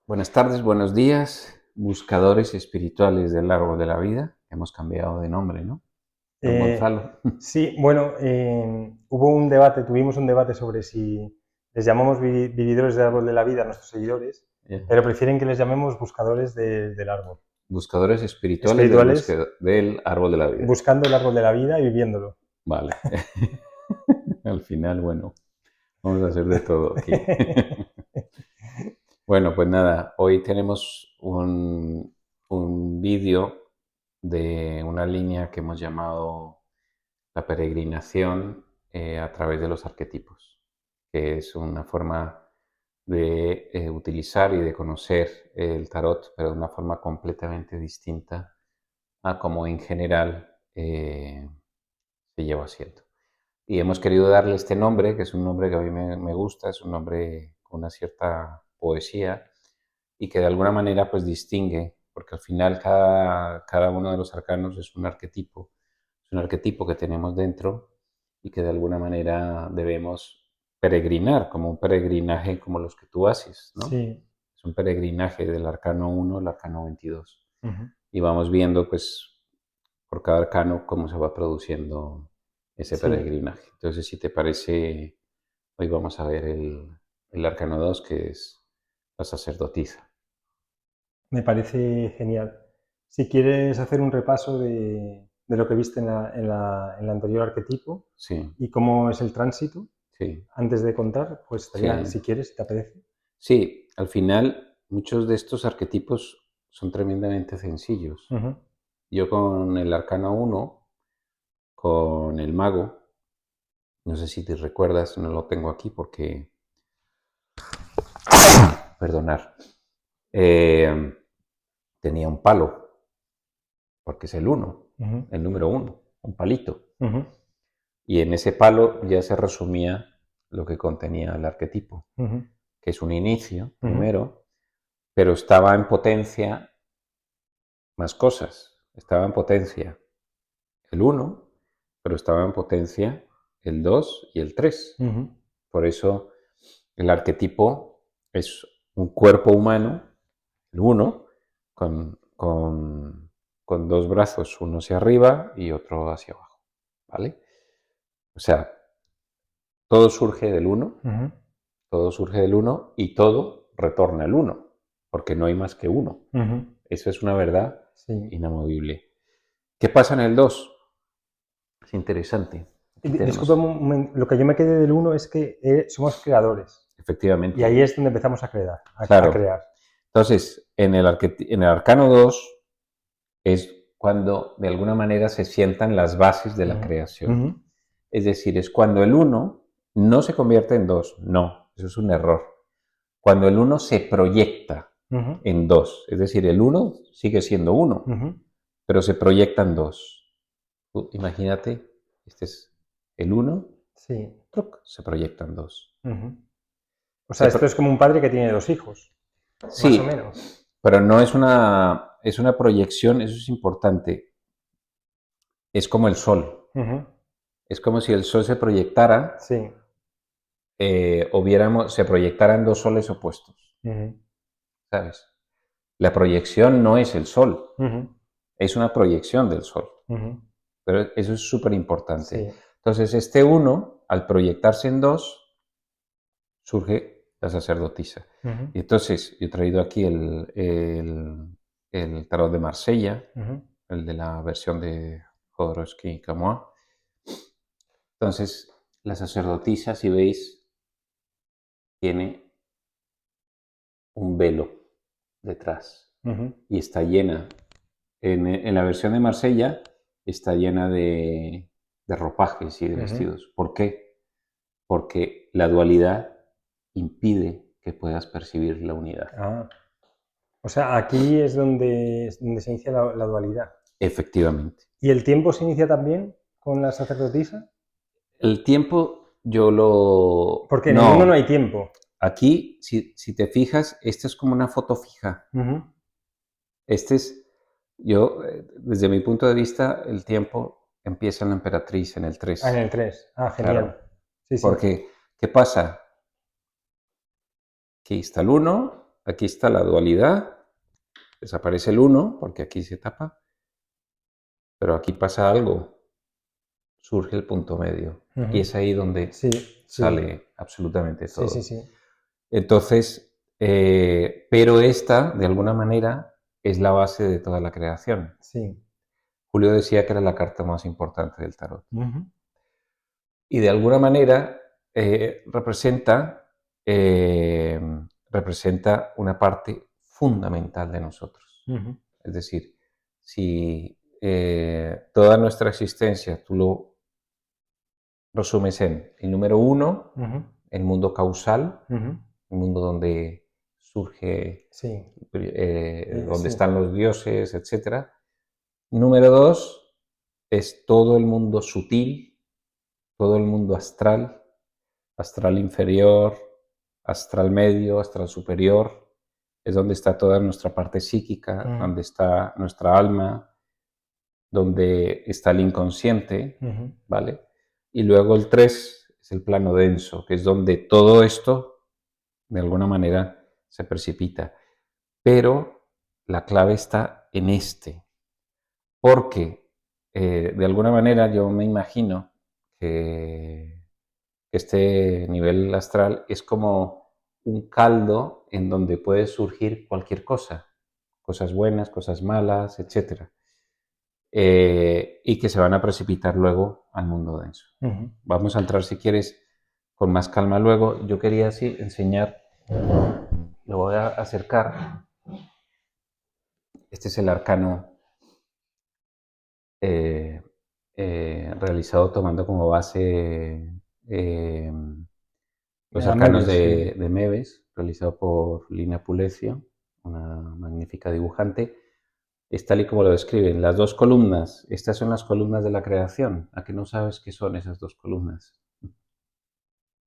Buenas tardes, buenos días, buscadores espirituales del árbol de la vida. Hemos cambiado de nombre, ¿no? Don Eh, Gonzalo. sí, bueno, tuvimos un debate sobre si les llamamos vividores del árbol de la vida a nuestros seguidores, Ya. pero prefieren que les llamemos buscadores del árbol. Buscadores espirituales Espirituales, del árbol de la vida. buscando el árbol de la vida y viviéndolo. Vale. Al final, bueno, vamos a hacer de todo aquí. Bueno, pues nada, hoy tenemos un vídeo de una línea que hemos llamado la peregrinación a través de los arquetipos, que es una forma de utilizar y de conocer el tarot, pero de una forma completamente distinta a como en general se lleva haciendo. Y hemos querido darle este nombre, que es un nombre que a mí me gusta, es un nombre con una cierta poesía y que de alguna manera pues distingue, porque al final cada uno de los arcanos es un arquetipo que tenemos dentro y que de alguna manera debemos peregrinar, como un peregrinaje como los que tú haces, ¿no? Sí. Es un peregrinaje del arcano 1 al arcano 22. Ujú. Y vamos viendo pues por cada arcano cómo se va produciendo ese Sí, peregrinaje. Entonces, si te parece, hoy vamos a ver el arcano 2, que es la sacerdotisa. me parece genial. Si quieres hacer un repaso de lo que viste en la anterior arquetipo Sí, y cómo es el tránsito, sí, antes de contar, pues estaría, sí. si quieres, si te apetece. Sí, al final muchos de estos arquetipos son tremendamente sencillos. Ujú. Yo con el arcano 1, con el mago, no sé si te recuerdas, no lo tengo aquí porque, perdonar, eh, tenía un palo, porque es el 1, Ujú. el número 1, un palito. Ujú. Y en ese palo ya se resumía lo que contenía el arquetipo, Ujú. que es un inicio, Ujú. primero, pero estaba en potencia más cosas. Estaba en potencia el 1, pero estaba en potencia el 2 y el 3. Ujú. Por eso el arquetipo es un cuerpo humano, el 1, con dos brazos, uno hacia arriba y otro hacia abajo. ¿Vale? O sea, todo surge del 1, Ujú. todo surge del 1 y todo retorna al 1, porque no hay más que 1. Ujú. Eso es una verdad Sí. inamovible. ¿Qué pasa en el 2? Es interesante. Aquí Disculpa, tenemos, lo que yo me quedé del uno es que somos creadores. Y efectivamente, ahí es donde empezamos a crear, a claro. crear. Entonces, en el arcano 2 es cuando de alguna manera se sientan las bases de la Ujú. creación. Ujú. Es decir, es cuando el 1 no se convierte en 2. No, eso es un error. Cuando el 1 se proyecta Ujú. en 2, es decir, el 1 sigue siendo 1, Ujú. pero se proyecta en 2. Imagínate, este es el 1, Sí. se proyecta en 2. Ujú. O sea, esto Pro es como un padre que tiene dos hijos, más o Sí, menos. pero no es una proyección, eso es importante. Es como el sol. Ujú. Es como si el sol se proyectara, Sí. se proyectaran dos soles opuestos, Ujú. ¿sabes? La proyección no es el sol, Ujú. es una proyección del sol. Ujú. Pero eso es súper importante. Sí. Entonces, este uno, al proyectarse en dos, surge la sacerdotisa. Ujú. Y entonces, yo he traído aquí el tarot de Marsella, Ujú. el de la versión de Jodorowsky y Camus. Entonces, la sacerdotisa, si veis, tiene un velo detrás Ujú. y está llena. En la versión de Marsella está llena de ropajes y de Ujú. vestidos. ¿Por qué? Porque la dualidad impide que puedas percibir la unidad. Ah. O sea, aquí es donde se inicia la dualidad. Efectivamente. ¿Y el tiempo se inicia también con la sacerdotisa? El tiempo yo lo... Porque en el uno no No, hay tiempo. aquí, si te fijas, esta es como una foto fija. Ujú. Este es, desde mi punto de vista, el tiempo empieza en la emperatriz, en el Ah, en 3. el 3. Ah, Claro. genial. Sí, sí. Porque, ¿qué pasa? Aquí está el 1, aquí está la dualidad, desaparece el 1 porque aquí se tapa, pero aquí pasa algo, surge el punto medio. Y es ahí donde Sí, sale absolutamente sí, todo. sí. Entonces, pero esta, de alguna manera, es la base de toda la creación. Sí. Julio decía que era la carta más importante del tarot. Ujú. Y de alguna manera representa una parte fundamental de nosotros. Ujú. Es decir, si toda nuestra existencia tú lo resumes en el número 1, Ujú. el mundo causal, Ujú. el mundo donde surge, Sí, donde sí. están los dioses, etc. Número 2 es todo el mundo sutil, todo el mundo astral, astral inferior, astral medio, astral superior. Es donde está toda nuestra parte psíquica, donde está nuestra alma, donde está el inconsciente, Ujú. ¿vale? Y luego el 3 es el plano denso, que es donde todo esto, de alguna manera, se precipita. Pero la clave está en este, porque de alguna manera yo me imagino que este nivel astral es como un caldo en donde puede surgir cualquier cosa, cosas buenas, cosas malas, etc. Y que se van a precipitar luego al mundo denso. Ujú. Vamos a entrar, si quieres, con más calma luego. Yo quería así enseñar, lo voy a acercar. Este es el arcano eh, realizado tomando como base los arcanos Meves, sí. de Meves, realizado por Lina Pulecio, una magnífica dibujante. Es tal y como lo describen. Las dos columnas, estas son las columnas de la creación. ¿A qué no sabes qué son esas dos columnas?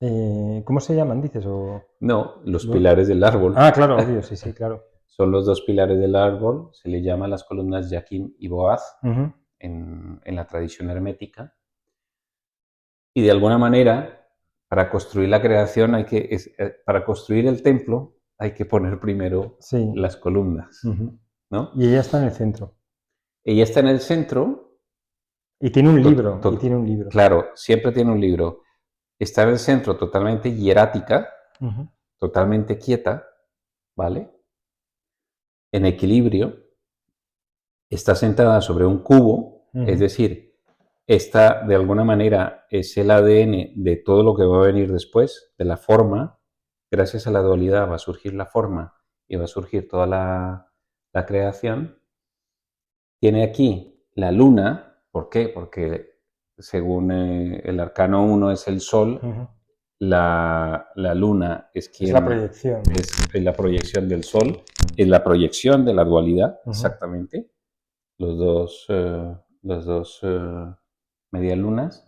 ¿Cómo se llaman, dices? O... No, los pilares del árbol. Ah, claro, obvio, sí, sí, claro. Son los dos pilares del árbol. Se le llama las columnas Yaquín y Boaz Ujú. en la tradición hermética. Y de alguna manera, para construir la creación, para construir el templo, hay que poner primero Sí. las columnas, Ujú. ¿no? Y ella está en el centro. Ella está en el centro, Y tiene un libro, y tiene un libro. claro, siempre tiene un libro. Está en el centro totalmente hierática, Ujú. totalmente quieta, ¿vale? En equilibrio, está sentada sobre un cubo, es Ujú. decir, esta de alguna manera es el ADN de todo lo que va a venir después, de la forma. Gracias a la dualidad va a surgir la forma y va a surgir toda la creación. Tiene aquí la luna, ¿por qué? Porque según el arcano 1 es el sol, Ujú. la luna es Es la quien proyección. es la proyección del sol, es la proyección de la dualidad, Ujú. exactamente, los dos medialunas.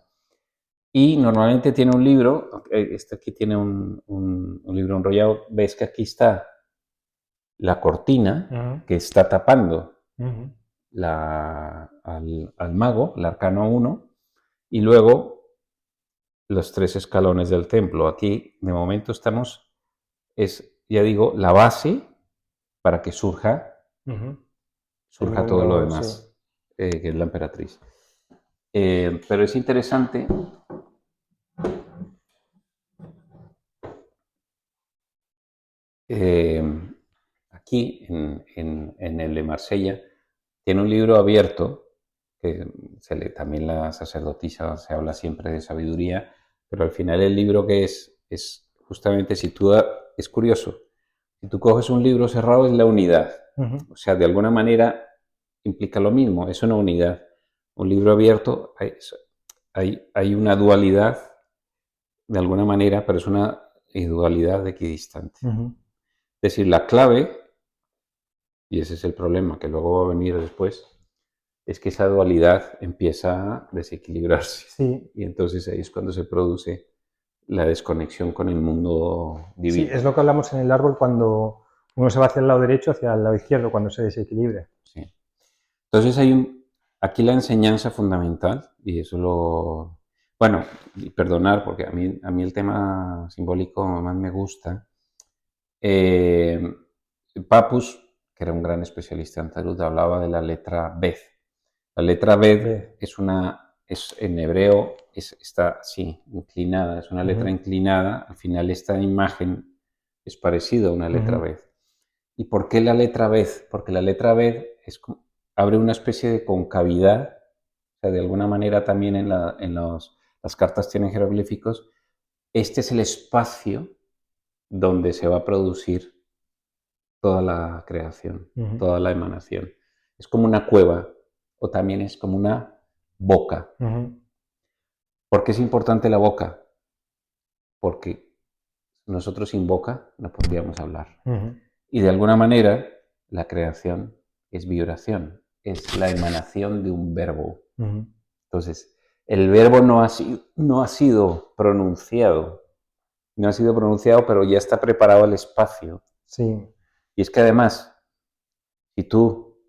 Y normalmente tiene un libro, este aquí tiene un libro enrollado, ves que aquí está la cortina Ujú. que está tapando Ujú. al mago, el arcano 1, y luego los tres escalones del templo. Aquí, de momento, ya digo, la base para que Ujú. El surja todo lo mundo, sí. demás, que es la emperatriz. Pero es interesante. eh, Aquí, en el de Marsella, tiene un libro abierto, que también la sacerdotisa se habla siempre de sabiduría, pero al final el libro que es justamente es curioso, si tú coges un libro cerrado es la unidad, Ujú. o sea, de alguna manera implica lo mismo, es una unidad. Un libro abierto, hay una dualidad de alguna manera, pero es una dualidad equidistante. Ujú. Es decir, la clave, y ese es el problema que luego va a venir después, es que esa dualidad empieza a desequilibrarse. Sí, Y entonces ahí es cuando se produce la desconexión con el mundo sí, divino. es lo que hablamos en el árbol cuando uno se va hacia el lado derecho, hacia el lado izquierdo, cuando se desequilibra. Sí. Entonces aquí la enseñanza fundamental, y eso bueno, y perdonar, porque a mí el tema simbólico más me gusta. Papus, que era un gran especialista en tarot, hablaba de la letra Bet. La letra Bet en hebreo está así, inclinada, es una letra inclinada. Al final esta imagen es parecida a una letra Bet. ¿Y por qué la letra Bet? Porque la letra Bet abre una especie de concavidad, o sea, de alguna manera también las cartas tienen jeroglíficos. Este es el espacio donde se va a producir toda la creación, toda la emanación. Es como una cueva o también es como una boca. ¿Por qué es importante la boca? Porque nosotros sin boca no podríamos hablar. Y de alguna manera la creación es vibración, es la emanación de un verbo. Entonces, el verbo no ha sido pronunciado, pero ya está preparado el espacio. Sí. Y es que además, si tú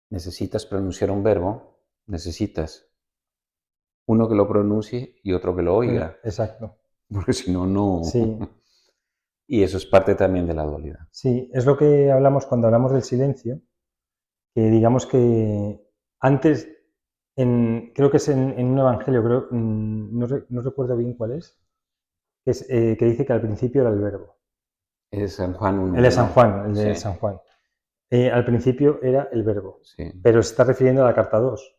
necesitas pronunciar un verbo, necesitas uno que lo pronuncie y otro que lo oiga. Exacto. Porque si no, no. Sí. Y eso es parte también de la dualidad. Sí, es lo que hablamos cuando hablamos del silencio, que digamos que antes, creo que es en un evangelio, no recuerdo bien cuál es, que dice que al principio era el verbo. Es San Juan 1. El de San Juan, el de Sí. San Juan. Al principio era el verbo, Sí. pero se está refiriendo a la carta 2,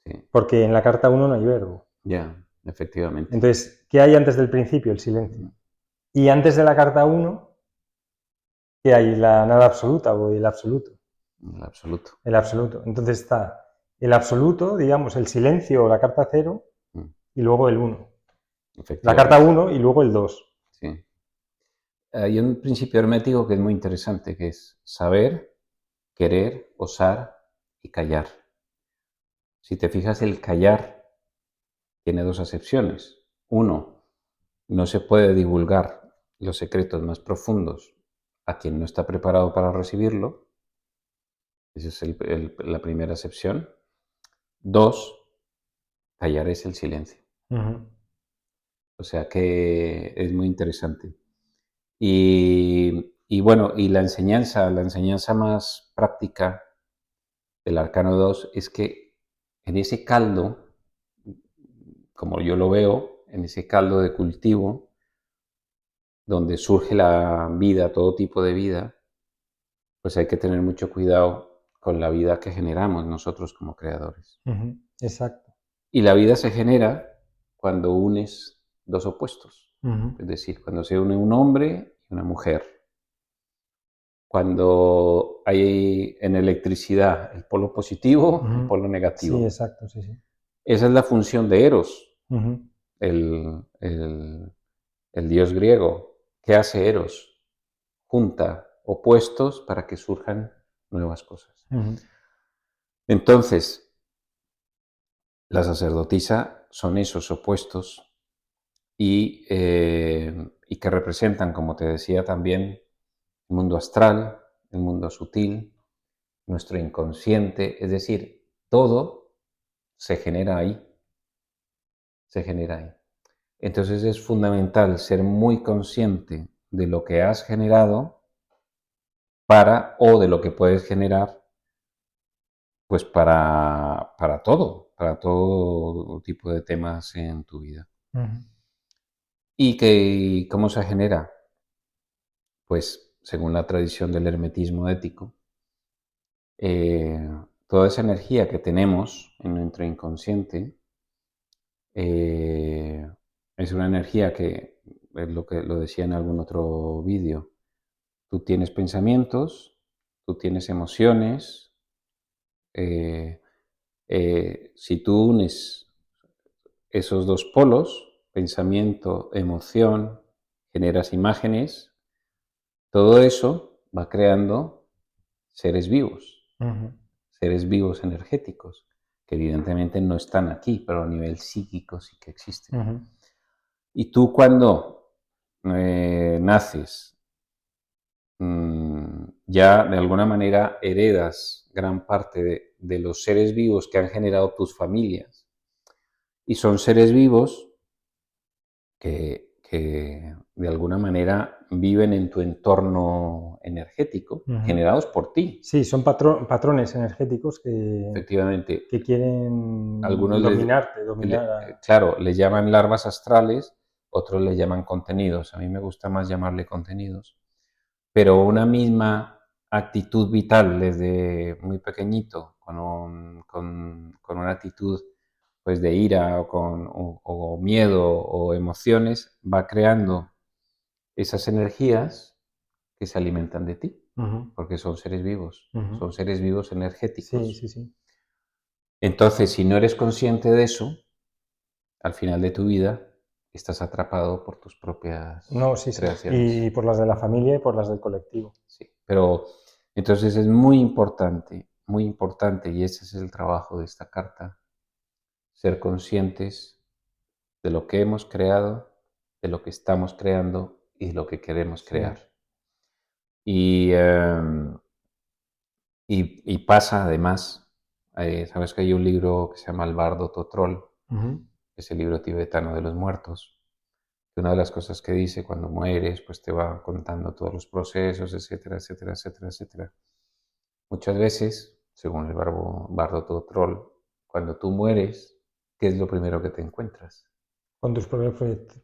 Sí. porque en la carta 1 no hay verbo. Ya, efectivamente. Entonces, ¿qué hay antes del principio? El silencio. Y antes de la carta 1, ¿qué hay? La nada absoluta o el absoluto. El absoluto. El absoluto. Entonces está el absoluto, digamos, el silencio o la carta 0, y luego el 1. La carta 1 y luego el 2. Sí. Hay un principio hermético que es muy interesante, que es saber, querer, osar y callar. Si te fijas, el callar tiene dos acepciones. Uno, no se puede divulgar los secretos más profundos a quien no está preparado para recibirlo. Esa es la primera acepción. Dos, callar es el silencio. O sea que es muy interesante. Y bueno, y la enseñanza más práctica del Arcano 2 es que en ese caldo, como yo lo veo, en ese caldo de cultivo, donde surge la vida, todo tipo de vida, pues hay que tener mucho cuidado con la vida que generamos nosotros como creadores. Exacto. Y la vida se genera cuando unes dos opuestos. Es decir, cuando se une un hombre y una mujer. Cuando hay en electricidad el polo positivo, el polo negativo. Sí, exacto, sí, sí. Esa es la función de Eros, el dios griego. ¿Qué hace Eros? Junta opuestos para que surjan nuevas cosas. Entonces, la sacerdotisa son esos opuestos y que representan, como te decía también, el mundo astral, el mundo sutil, nuestro inconsciente, es decir, todo se genera ahí. Se genera ahí. Entonces es fundamental ser muy consciente de lo que has generado o de lo que puedes generar, pues para todo tipo de temas en tu vida. ¿Y cómo se genera? Pues según la tradición del hermetismo ético, toda esa energía que tenemos en nuestro inconsciente es una energía que, es lo que lo decía en algún otro vídeo, tú tienes pensamientos, tú tienes emociones, si tú unes esos dos polos, pensamiento, emoción, generas imágenes, todo eso va creando seres vivos energéticos, que evidentemente no están aquí, pero a nivel psíquico sí que existen. Y tú cuando naces, ya de alguna manera heredas gran parte de los seres vivos que han generado tus familias. Y son seres vivos que de alguna manera viven en tu entorno energético, Ujú. generados por ti. Sí, son patrones energéticos Efectivamente, que quieren algunos dominarte, dominar a... claro, le llaman larvas astrales, otros le llaman contenidos. A mí me gusta más llamarle contenidos. Pero una misma actitud vital desde muy pequeñito, con una actitud pues de ira o miedo o emociones, va creando esas energías que se alimentan de ti, Ujú, porque ujú. son seres vivos Sí, energéticos. sí, sí. Entonces, si no eres consciente de eso, al final de tu vida estás atrapado por tus No, propias sí, sí. Y creaciones. por las de la familia y por las del colectivo. Sí, pero entonces es muy importante, y ese es el trabajo de esta carta, ser conscientes de lo que hemos creado, de lo que estamos creando y de lo que queremos Sí. crear. Y, y pasa además, sabes que hay un libro que se llama El Bardo Totrol, Ujú. es el libro tibetano de los muertos. Una de las cosas que dice cuando mueres, pues te va contando todos los procesos, etcétera, etcétera, etcétera, etcétera. Muchas veces, según el bardo Totrol, cuando tú mueres, ¿qué es lo primero que te encuentras? Con tus propias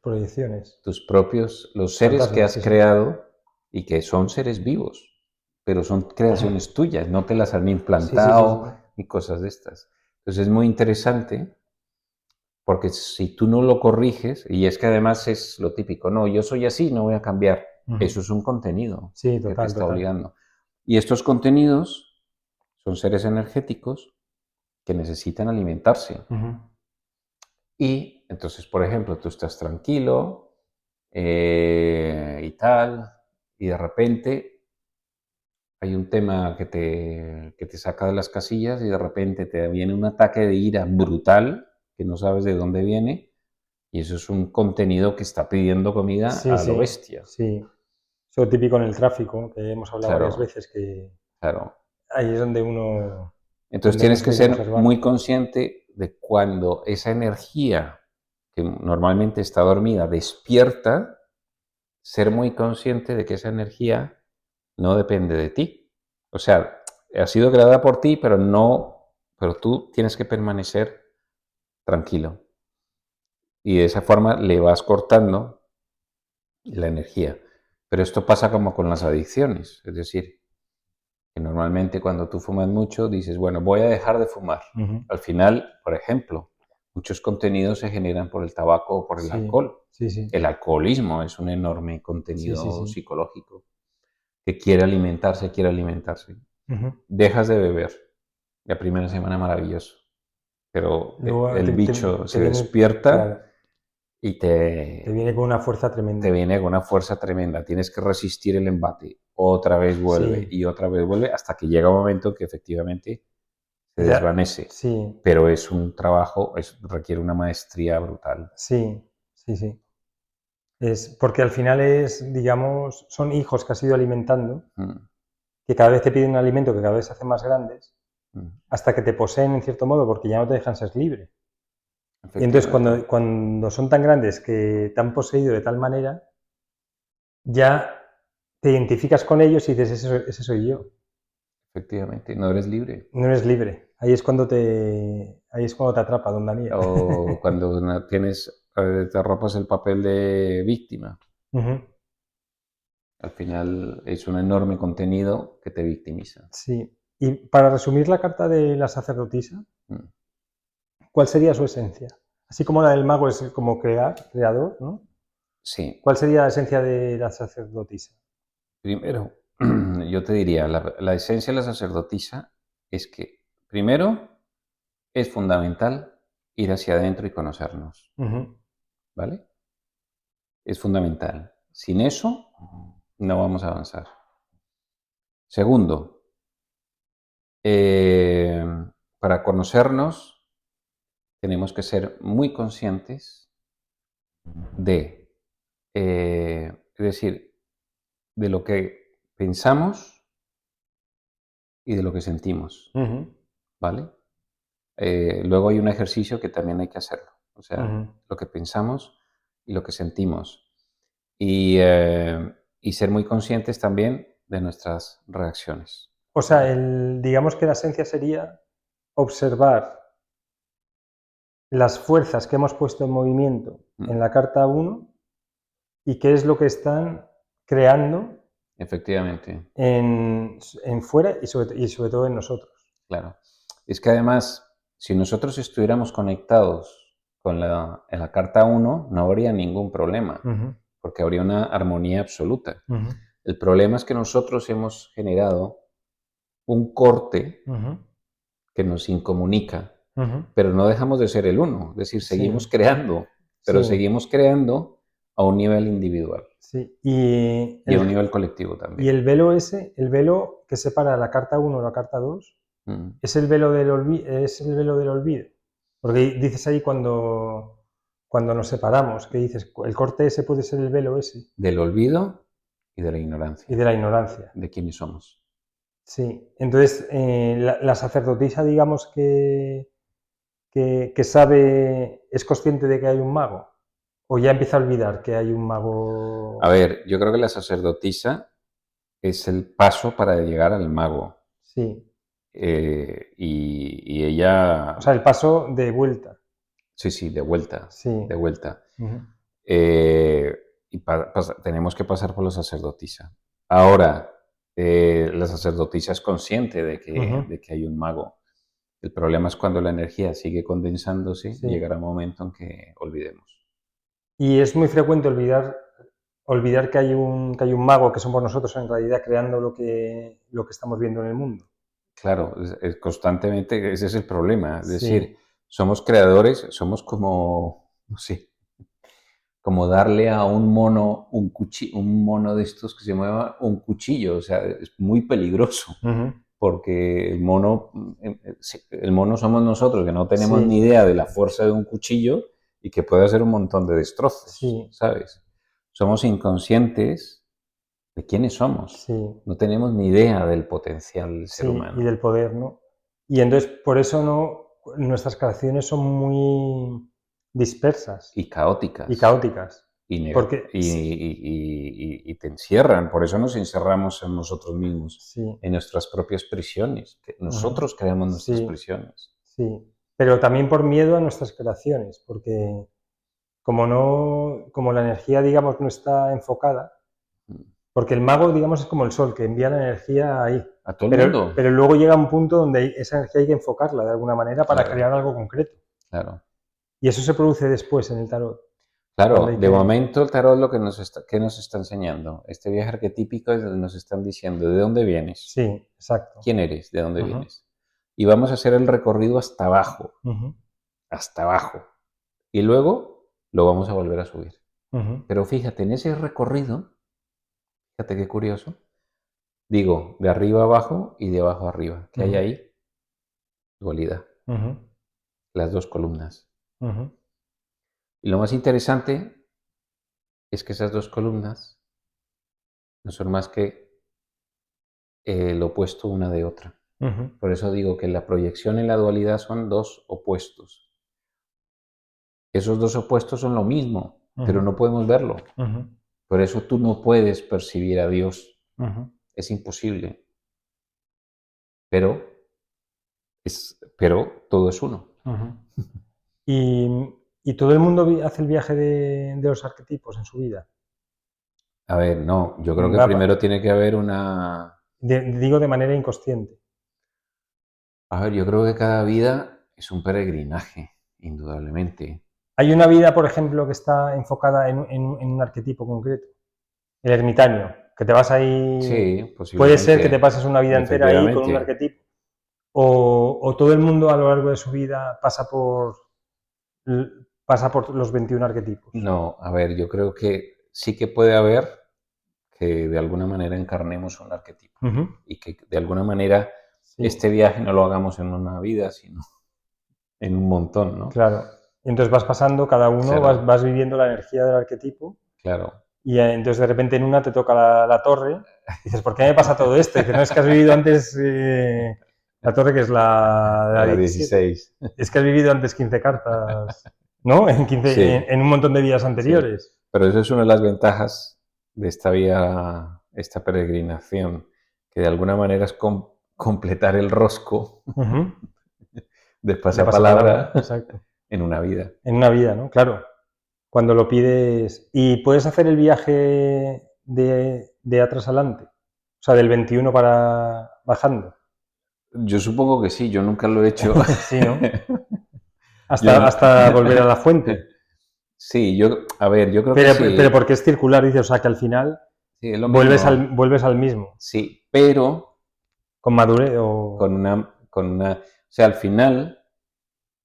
proyecciones. Tus propios, los seres que Fantasmas, has sí, sí. creado y que son seres vivos, pero son creaciones tuyas, no te las han Sí, sí, sí, sí. implantado ni cosas de estas. Entonces es muy interesante porque si tú no lo corriges, y es que además es lo típico, no, yo soy así, no voy a cambiar. Ujú. Eso es un contenido Sí, que te total, está total. obligando. Y estos contenidos son seres energéticos que necesitan alimentarse. Ujú. Y entonces, por ejemplo, tú estás tranquilo y tal, y de repente hay un tema que te saca de las casillas y de repente te viene un ataque de ira brutal que no sabes de dónde viene y eso es un contenido que está pidiendo comida Sí, a lo sí, bestia. sí. Eso típico en el tráfico, que hemos hablado varias Claro, veces, que claro. ahí es Entonces donde uno tienes que tiene que ser observar. muy consciente de cuando esa energía que normalmente está dormida despierta, ser muy consciente de que esa energía no depende de ti. O sea, ha sido creada por ti, pero no, pero tú tienes que permanecer tranquilo. Y de esa forma le vas cortando la energía. Pero esto pasa como con las adicciones, es decir, que normalmente cuando tú fumas mucho dices, bueno, voy a dejar de fumar. Ujú. Al final, por ejemplo, muchos contenidos se generan por el tabaco o por el Sí, alcohol. sí, sí, El alcoholismo es un enorme sí, sí, contenido sí. psicológico que quiere alimentarse, quiere alimentarse. Ujú. Dejas de beber. La primera semana maravilloso, pero Luego el bicho te se viene, despierta claro, y te viene con una fuerza te tremenda. viene con una fuerza tremenda. Tienes que resistir el embate. Otra vez vuelve Sí, y otra vez vuelve hasta que llega un momento que efectivamente se ya, desvanece. sí, Pero es un trabajo, requiere una maestría brutal. sí, sí, sí. Es porque al final es, digamos, son hijos que has ido alimentando, Mm, que cada vez te piden un alimento que cada vez se hacen más grandes, mm. hasta que te poseen en cierto modo, porque ya no te dejan ser libre. Y entonces Efectivamente, cuando son tan grandes que te han poseído de tal manera, ya te identificas con ellos y dices, ese soy yo. efectivamente, no eres libre. No eres libre. Ahí es cuando te atrapa, don Daniel. O cuando tienes, te arropas el papel de víctima. Ujú. Al final es un enorme contenido que te victimiza. Sí. Y para resumir la carta de la sacerdotisa, Mm. ¿cuál sería su esencia? Así como la del mago es como creador, ¿no? Sí, ¿Cuál sería la esencia de la sacerdotisa? primero, yo te diría, la esencia de la sacerdotisa es que, primero, es fundamental ir hacia adentro y conocernos, Ujú, ¿vale? Es fundamental. Sin eso, no vamos a avanzar. Segundo, eh, para conocernos, tenemos que ser muy conscientes de, es decir, de lo que pensamos y de lo que sentimos, ujú, ¿vale? Luego hay un ejercicio que también hay que hacerlo, o sea, ujú. lo que pensamos y lo que sentimos. Y y ser muy conscientes también de nuestras reacciones. O sea, digamos que la esencia sería observar las fuerzas que hemos puesto en movimiento en la carta 1 y qué es lo que están creando Efectivamente, en fuera y sobre todo en nosotros. claro. Es que además, si nosotros estuviéramos conectados con en la carta 1, no habría ningún problema, porque habría una armonía absoluta. El problema es que nosotros hemos generado un corte que nos incomunica, pero no dejamos de ser el uno, es decir, seguimos creando, pero seguimos creando a un nivel individual. Sí, y a un nivel colectivo también. Y el velo ese, el velo que separa la carta 1 de la carta 2, es el velo del olvido. Porque dices ahí cuando nos separamos, que dices, el corte ese puede ser el velo ese. Del olvido y de la ignorancia. Y de la ignorancia. De quiénes somos. Sí, entonces la sacerdotisa, digamos que sabe, es consciente de que hay un mago. ¿O ya empieza a olvidar que hay un mago? A ver, yo creo que la sacerdotisa es el paso para llegar al mago. Sí. Y ella... O sea, el paso de vuelta. Sí, de vuelta. Sí. De vuelta. Y tenemos que pasar por la sacerdotisa. Ahora, la sacerdotisa es consciente de que hay un mago. El problema es cuando la energía sigue condensándose, llegará un momento en que olvidemos. Y es muy frecuente olvidar que hay un mago, que somos nosotros en realidad creando lo que estamos viendo en el mundo. Claro, constantemente ese es el problema. Es decir, somos creadores, somos como, no sé, como darle a un mono un mono de estos que se mueva un cuchillo. O sea, es muy peligroso. Porque el mono somos nosotros, que no tenemos ni idea de la fuerza de un cuchillo y que puede hacer un montón de destrozos, ¿sabes? Somos inconscientes de quiénes somos. No tenemos ni idea del potencial del ser humano. Y del poder, ¿no? Y entonces, por eso nuestras creaciones son muy dispersas. Y caóticas. Y te encierran, por eso nos encerramos en nosotros mismos, en nuestras propias prisiones. Nosotros creamos nuestras prisiones. Sí, pero también por miedo a nuestras creaciones, porque como la energía, digamos, no está enfocada, porque el mago, digamos, es como el sol, que envía la energía ahí. A todo el mundo. Pero luego llega un punto donde esa energía hay que enfocarla de alguna manera para crear algo concreto. Claro. Y eso se produce después en el tarot. Claro, de momento el tarot lo que nos está enseñando. Este viaje arquetípico es donde nos están diciendo de dónde vienes. Sí, exacto. ¿Quién eres? ¿De dónde vienes? Y vamos a hacer el recorrido hasta abajo. Hasta abajo. Y luego lo vamos a volver a subir. Pero fíjate, en ese recorrido, fíjate qué curioso, digo, de arriba a abajo y de abajo a arriba. ¿Qué hay ahí? Dualidad. Las dos columnas. Y lo más interesante es que esas dos columnas no son más que el opuesto una de otra. Por eso digo que la proyección y la dualidad son dos opuestos. Esos dos opuestos son lo mismo, pero no podemos verlo. Por eso tú no puedes percibir a Dios. Es imposible. Pero todo es uno. ¿Y todo el mundo hace el viaje de los arquetipos en su vida? A ver, no. Yo creo que primero tiene que haber una... Digo de manera inconsciente. A ver, yo creo que cada vida es un peregrinaje, indudablemente. Hay una vida, por ejemplo, que está enfocada en un arquetipo concreto. El ermitaño, que te vas ahí... Sí, posiblemente. Puede ser que te pases una vida entera ahí con un arquetipo. O todo el mundo a lo largo de su vida pasa por los 21 arquetipos. No, a ver, yo creo que sí que puede haber que de alguna manera encarnemos un arquetipo. Y que de alguna manera este viaje no lo hagamos en una vida, sino en un montón, ¿no? Claro. Entonces vas pasando, cada uno vas viviendo la energía del arquetipo. Claro. Y entonces de repente en una te toca la torre. Y dices, ¿por qué me pasa todo esto? Y dices, no, es que has vivido antes la torre, que es la 16. Es que has vivido antes 15 cartas, ¿no? En un montón de vidas anteriores. Sí. Pero eso es una de las ventajas de esta vida, esta peregrinación, que de alguna manera es completar el rosco Ujú. de De pasapalabra, pasapalabra exacto. en una vida. En una vida, ¿no? Claro. Cuando lo pides. ¿Y puedes hacer el viaje de atrás adelante? O sea, del 21 para bajando. Yo supongo que sí, yo nunca lo he hecho. Sí, ¿no? Yo no. Hasta volver a la fuente. Sí, a ver, yo creo que Pero sí, porque es circular, dice, o sea, que al final sí, es lo mismo, vuelves al mismo. sí, pero Con madurez o. o sea, al final,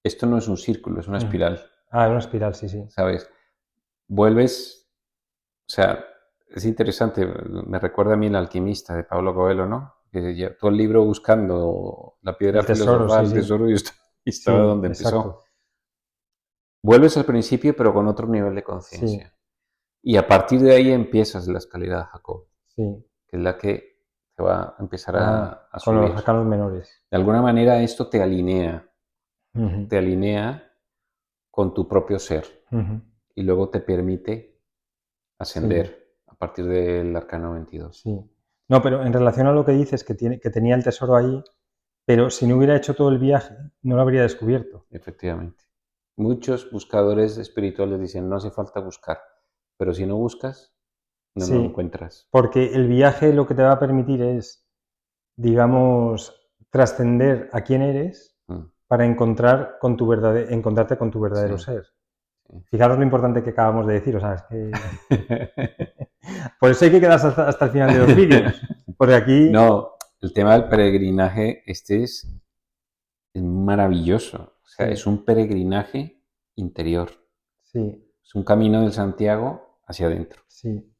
esto no es un círculo, es una Mm. espiral, Ah, una espiral, sí, sí. ¿sabes? Vuelves, o sea, es interesante, me recuerda a mí El alquimista de Pablo Coelho, ¿no? Que todo el libro buscando la piedra El tesoro, sí, filosofal, el sí. tesoro, y estaba Sí, donde empezó. exacto. Vuelves al principio, pero con otro nivel de Sí, conciencia. Y a partir de ahí empiezas la escalera de Jacob, sí. que es la que te va a empezar Ah, a con los subir. arcanos menores. De alguna manera esto Ujú, te alinea con tu propio ser ujú. y luego te permite Sí, ascender a partir del arcano 22. sí. No, pero en relación a lo que dices, que tenía el tesoro ahí, pero si no hubiera hecho todo el viaje, no lo habría descubierto. Efectivamente. Muchos buscadores espirituales dicen no hace falta buscar, pero si no buscas, no lo Sí, encuentras. porque el viaje lo que te va a permitir es, digamos, trascender a quién eres Mm, para encontrarte con tu verdadero sí, ser. sí. Fijaros lo importante que acabamos de decir, o sea, es que por eso hay que quedarse hasta el final de los vídeos, porque aquí, No, el tema del peregrinaje, es maravilloso. O sea, es sí, un peregrinaje interior. sí, Es un camino del Santiago hacia adentro, sí,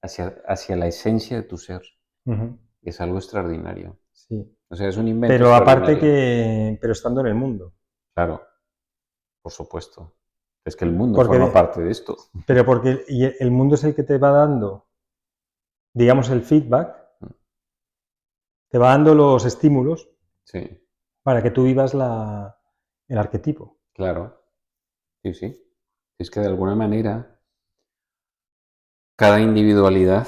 hacia la esencia de tu ser. ujú, Es algo extraordinario. sí. O sea, es un invento Pero aparte extraordinario. pero estando en el mundo, Claro, por supuesto. Es que el mundo forma porque, parte de esto. pero porque y el mundo es el que te va dando, digamos, el feedback, te va dando los estímulos Sí, para que tú vivas el arquetipo. claro. Sí, sí. Es que de alguna manera, cada individualidad,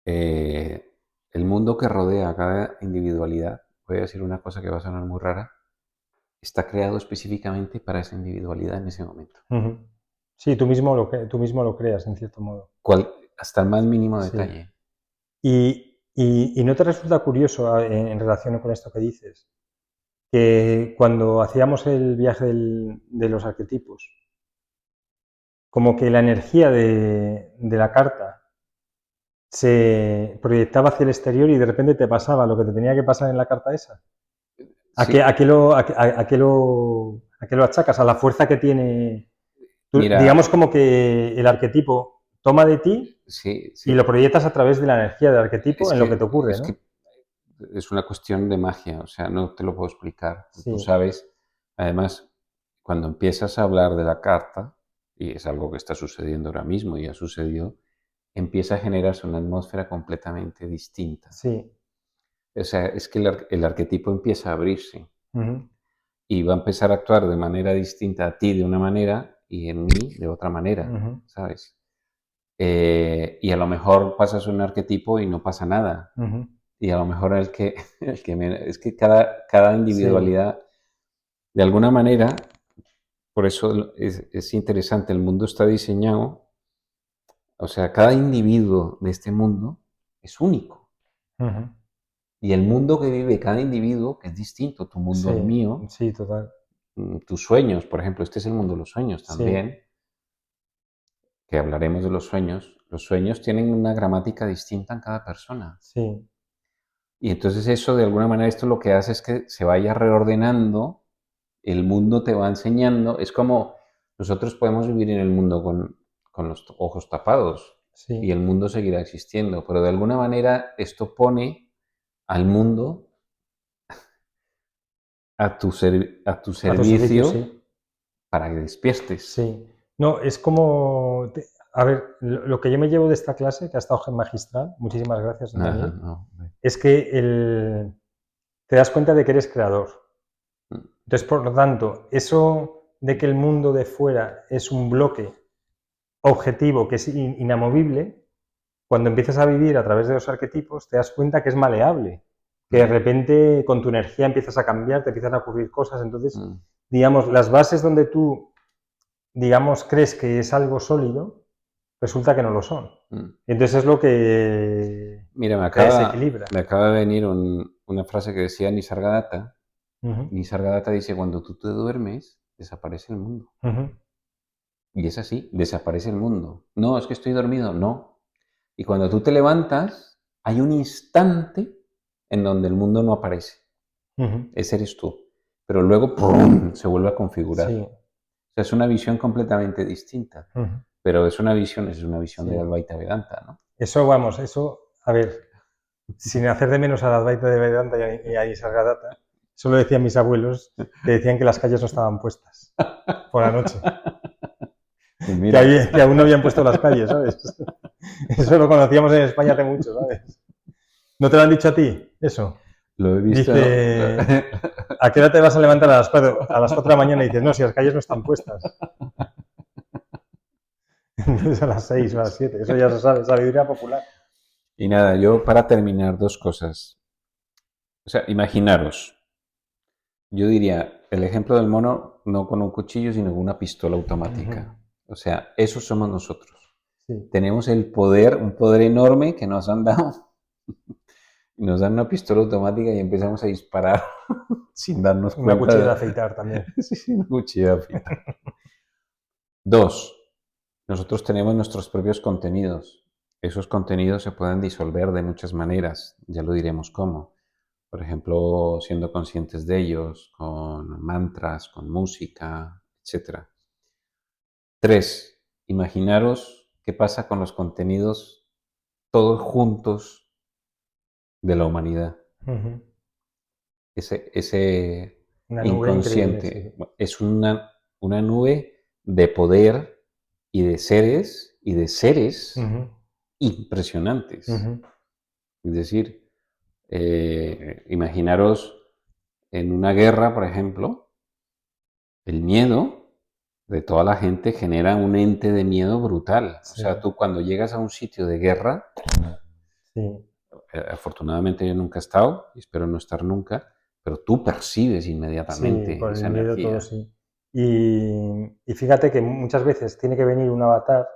eh, el mundo que rodea a cada individualidad, voy a decir una cosa que va a sonar muy rara, está creado específicamente para esa individualidad en ese momento. Ujú. Sí, tú mismo lo creas, en cierto modo. Hasta el más mínimo Sí. detalle. Y no te resulta curioso en relación con esto que dices, que cuando hacíamos el viaje de los arquetipos, como que la energía de la carta se proyectaba hacia el exterior y de repente te pasaba lo que te tenía que pasar en la carta esa. Sí, A qué lo achacas? A la fuerza que tiene. mira, Digamos como que el arquetipo toma de ti sí, y sí. lo proyectas a través de la energía del arquetipo Es en lo que te que, ocurre, es ¿no? que es una cuestión de magia, o sea, no te lo puedo explicar. Tú Sí. sabes, además, cuando empiezas a hablar de la carta, y es algo que está sucediendo ahora mismo y ha sucedido, empieza a generarse una atmósfera completamente distinta. Sí. O sea, es que el arquetipo empieza a abrirse Ujú, y va a empezar a actuar de manera distinta a ti de una manera y en mí de otra manera, ujú, ¿sabes? Y a lo mejor pasas un arquetipo y no pasa nada. ujú. Y a lo mejor es que cada Sí. individualidad, de alguna manera, por eso es interesante, el mundo está diseñado, o sea, cada individuo de este mundo es único. Ujú. Y el mundo que vive cada individuo, que es distinto, tu mundo Sí, al mío, sí, total. tus sueños, por ejemplo, este es el mundo de los sueños Sí, también, que hablaremos de los sueños tienen una gramática distinta en cada persona. sí. Y entonces eso, de alguna manera, esto lo que hace es que se vaya reordenando, el mundo te va enseñando, es como nosotros podemos vivir en el mundo con los ojos tapados y Sí. el mundo seguirá existiendo, pero de alguna manera esto pone al mundo a tu A tu servicio, sí. servicio para que despiertes. Sí. No, es como. A ver, lo que yo me llevo de esta clase, que ha estado magistral, muchísimas gracias, Ajá, Daniel, no. es que te das cuenta de que eres creador. Entonces, por lo tanto, eso de que el mundo de fuera es un bloque objetivo que es inamovible, cuando empiezas a vivir a través de los arquetipos, te das cuenta que es maleable, que de repente con tu energía empiezas a cambiar, te empiezan a ocurrir cosas. Entonces, digamos, las bases donde tú, digamos, crees que es algo sólido, resulta que no lo son. Entonces es lo que Mira, me desequilibra. acaba de venir una frase que decía Nisargadatta. Nisargadatta dice, cuando tú te duermes, desaparece el mundo. Y es así, desaparece el mundo. No, es que estoy dormido, no. Y cuando tú te levantas, hay un instante en donde el mundo no aparece. Ese eres tú. Pero luego, ¡pum!, se vuelve a configurar. Sí. O sea, es una visión completamente distinta. Pero es una visión Sí. de Advaita Vedanta, ¿no? Eso, vamos, eso, a ver, sin hacer de menos a Advaita de Vedanta y a Nisargadatta, eso lo decían mis abuelos, que decían que las calles no estaban puestas por la noche. Pues mira. Que aún no habían puesto las calles, ¿sabes? Eso lo conocíamos en España hace mucho, ¿sabes? ¿No te lo han dicho a ti, eso? Lo he visto. Dice, ¿a qué hora te vas a levantar a las 4 de la mañana? Y dices, no, si las calles no están puestas. Entonces a las 6 o a las 7, eso ya se sabe, sabiduría popular. Y nada, yo para terminar, 2 cosas. O sea, imaginaros, yo diría, el ejemplo del mono, no con un cuchillo, sino con una pistola automática. O sea, eso somos nosotros. Sí. Tenemos el poder, un poder enorme que nos han dado. Nos dan una pistola automática y empezamos a disparar sin darnos cuenta. Una cuchilla de afeitar también. Sí, una cuchilla de afeitar. 2. Nosotros tenemos nuestros propios contenidos. Esos contenidos se pueden disolver de muchas maneras, ya lo diremos cómo. Por ejemplo, siendo conscientes de ellos, con mantras, con música, etc. 3. Imaginaros qué pasa con los contenidos todos juntos de la humanidad. Ese una inconsciente nube es una nube de poder y de seres impresionantes. Es decir, imaginaros en una guerra, por ejemplo, el miedo de toda la gente genera un ente de miedo brutal. Sí. O sea, tú cuando llegas a un sitio de guerra, afortunadamente yo nunca he estado, y espero no estar nunca, pero tú percibes inmediatamente por esa el miedo energía. todo, sí. Y fíjate que muchas veces tiene que venir un avatar,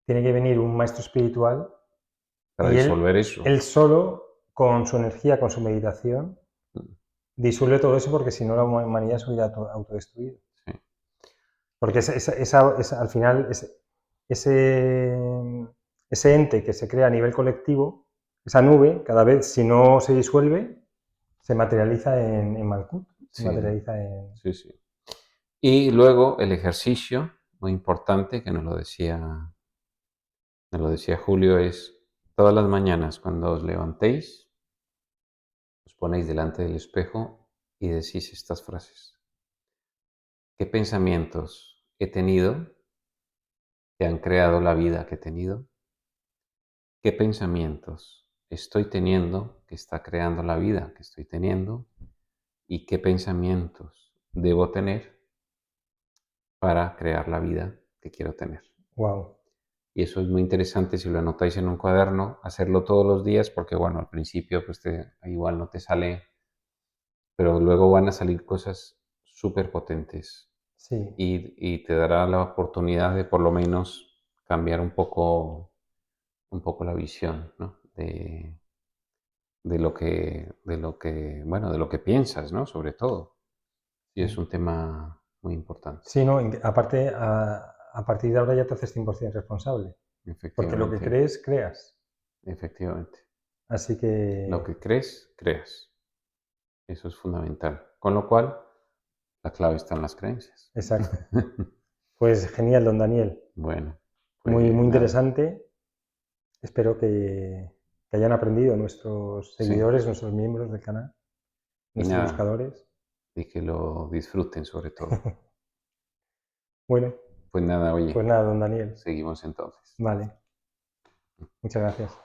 tiene que venir un maestro espiritual para disolver eso. Él solo, con su energía, con su meditación, disuelve todo eso, porque si no la humanidad se hubiera autodestruido. Sí. Porque al final ese ente que se crea a nivel colectivo, esa nube, cada vez, si no se disuelve, se materializa en Malkut. Se materializa en... Sí, sí. Y luego el ejercicio, muy importante, que nos lo decía Julio, es todas las mañanas cuando os levantéis, os ponéis delante del espejo y decís estas frases. ¿Qué pensamientos he tenido que han creado la vida que he tenido? ¿Qué pensamientos estoy teniendo que está creando la vida que estoy teniendo? ¿Y qué pensamientos debo tener para crear la vida que quiero tener? Wow. Y eso es muy interesante si lo anotáis en un cuaderno, hacerlo todos los días, porque bueno, al principio pues igual no te sale, pero luego van a salir cosas súper potentes. Sí. Y te dará la oportunidad de por lo menos cambiar un poco la visión, ¿no? de lo que piensas, ¿no? Sobre todo. Y es un tema muy importante. Sí, no, aparte, a partir de ahora ya te haces 100% responsable. Porque lo que crees, creas. Efectivamente. Así que... Lo que crees, creas. Eso es fundamental. Con lo cual, la clave está en las creencias. Exacto. Pues genial, don Daniel. Bueno. Pues muy interesante. Espero que hayan aprendido nuestros seguidores, nuestros miembros del canal, nuestros buscadores. Y que lo disfruten sobre todo. Bueno. Pues nada, oye. Pues nada, don Daniel. Seguimos entonces. Vale. Muchas gracias.